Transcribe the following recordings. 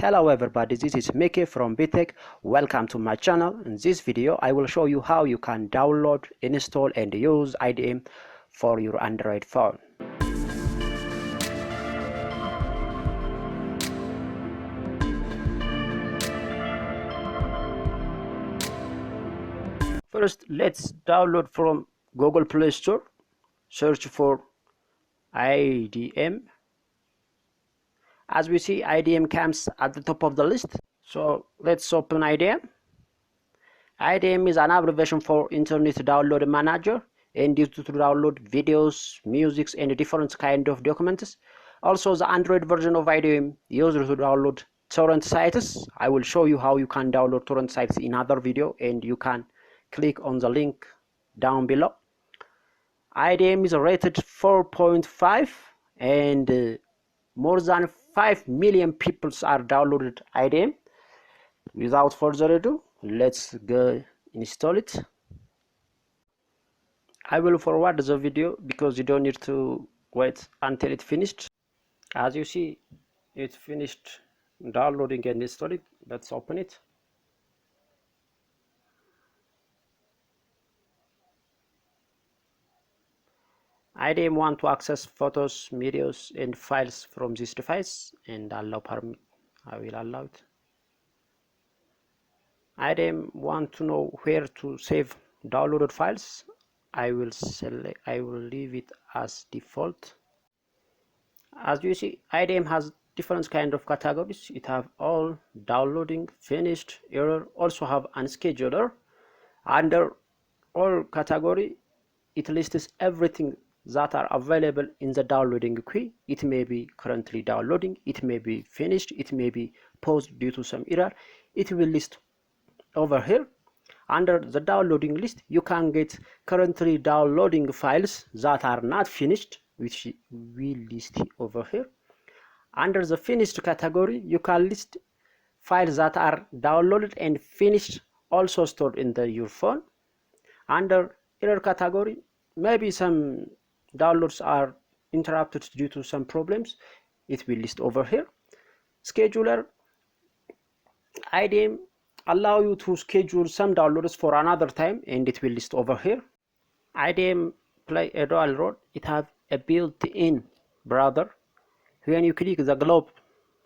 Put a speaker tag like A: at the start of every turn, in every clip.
A: Hello everybody, this is Mickey from BTech. Welcome to my channel. In this video I will show you how you can download, install and use IDM for your Android phone. First, let's download from Google Play Store. Search for IDM. As we see, IDM comes at the top of the list. So let's open IDM. IDM is an abbreviation for Internet Download Manager and used to download videos, music and different kind of documents. Also, the Android version of IDM used to download torrent sites. I will show you how you can download torrent sites in other video, and you can click on the link down below. IDM is rated 4.5 and more than 5 million people are downloaded IDM. Without further ado, let's go install it. I will forward the video because you don't need to wait until it finished. As you see, it's finished downloading and installing. Let's open it. IDM want to access photos, videos and files from this device and allow permit. I will allow it. IDM want to know where to save downloaded files. I will leave it as default. As you see, IDM has different kind of categories. It have all, downloading, finished, error, also have unscheduled. Under all category, it lists everything that are available in the downloading queue. It may be currently downloading, it may be finished, it may be paused due to some error. It will list over here. Under the downloading list, you can get currently downloading files that are not finished, which we list over here. Under the finished category, you can list files that are downloaded and finished, also stored in your phone. Under error category, maybe some downloads are interrupted due to some problems. It will list over here. Scheduler, IDM allow you to schedule some downloads for another time, and it will list over here. IDM play a dual role. It have a built-in browser. When you click the globe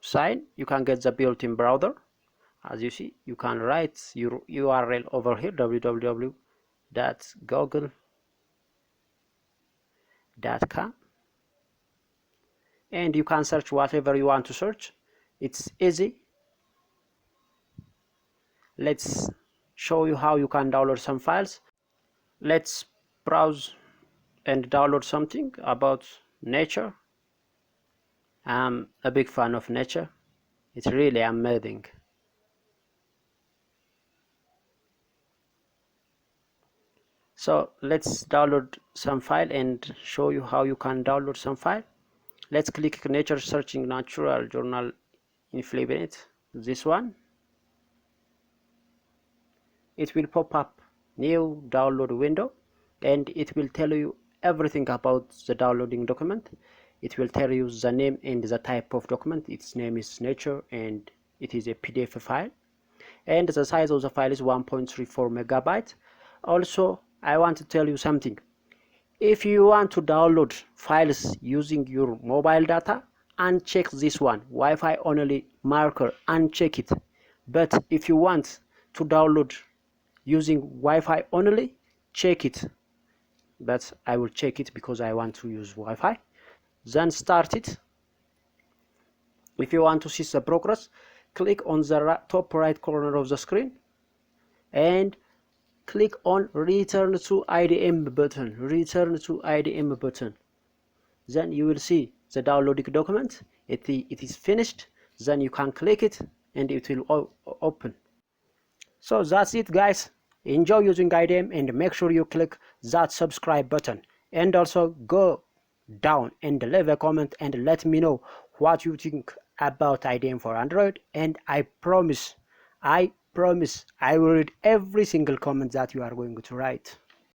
A: sign, you can get the built-in browser. As you see, you can write your URL over here, www.google.com, and you can search whatever you want to search. It's easy. Let's show you how you can download some files. Let's browse and download something about nature. I'm a big fan of nature. It's really amazing. So let's download some file and show you how you can download some file. Let's click nature, searching natural journal in Flippinit. This one. It will pop up new download window, and it will tell you everything about the downloading document. It will tell you the name and the type of document. Its name is nature and it is a PDF file, and the size of the file is 1.34 megabytes. Also, I want to tell you something. If you want to download files using your mobile data, uncheck this one, Wi-Fi only marker, uncheck it. But if you want to download using Wi-Fi only, check it. But I will check it because I want to use Wi-Fi. Then start it. If you want to see the progress, click on the top right corner of the screen and click on return to IDM button. Return to IDM button. Then you will see the downloading document. It is finished. Then you can click it and it will open. So that's it, guys. Enjoy using IDM and make sure you click that subscribe button, and also go down and leave a comment and let me know what you think about IDM for Android, and I promise I will read every single comment that you are going to write.